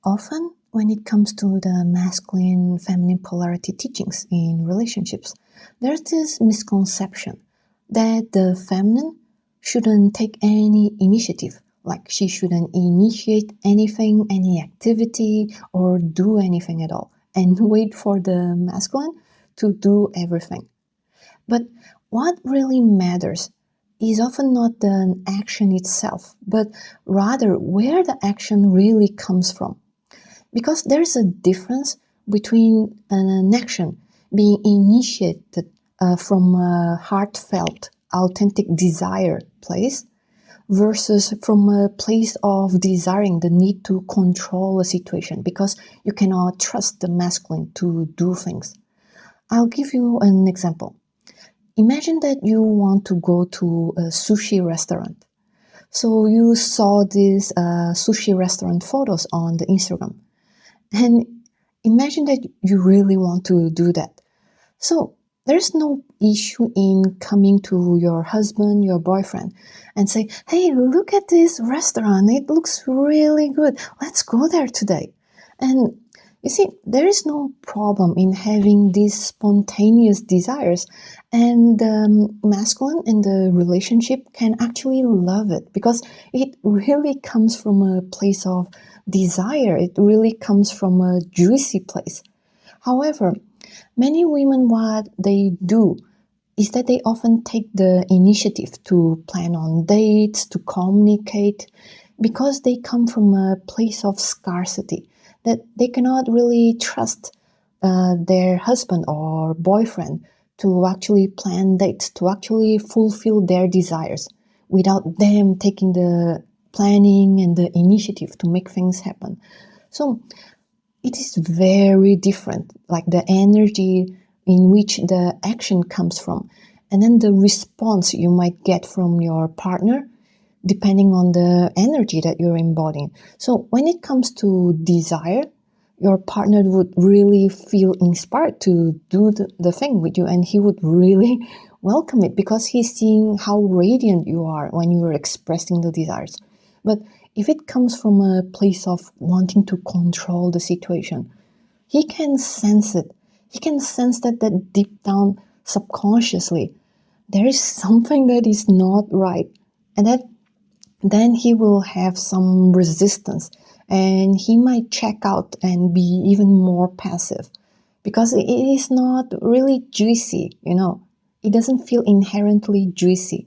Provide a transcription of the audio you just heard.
Often, when it comes to the masculine feminine polarity teachings in relationships, there's this misconception that the feminine shouldn't take any initiative, like she shouldn't initiate anything, any activity, or do anything at all, and wait for the masculine to do everything. But what really matters is often not the action itself, but rather where the action really comes from. Because there's a difference between an action being initiated from a heartfelt, authentic desire place versus from a place of desiring the need to control a situation because you cannot trust the masculine to do things. I'll give you an example. Imagine that you want to go to a sushi restaurant. So you saw these sushi restaurant photos on the Instagram. And imagine that you really want to do that. So there's no issue in coming to your husband, your boyfriend, and say, hey, look at this restaurant. It looks really good. Let's go there today. And you see, there is no problem in having these spontaneous desires, and the masculine in the relationship can actually love it because it really comes from a place of desire. It really comes from a juicy place. However, many women, what they do is that they often take the initiative to plan on dates, to communicate, because they come from a place of scarcity that they cannot really trust their husband or boyfriend to actually plan dates, to actually fulfill their desires without them taking the planning and the initiative to make things happen. So it is very different, like the energy in which the action comes from, and then the response you might get from your partner depending on the energy that you're embodying. So when it comes to desire, your partner would really feel inspired to do the thing with you, and he would really welcome it because he's seeing how radiant you are when you are expressing the desires. But if it comes from a place of wanting to control the situation, he can sense it. He can sense that deep down subconsciously there is something that is not right, and that then he will have some resistance and he might check out and be even more passive because it is not really juicy, It doesn't feel inherently juicy.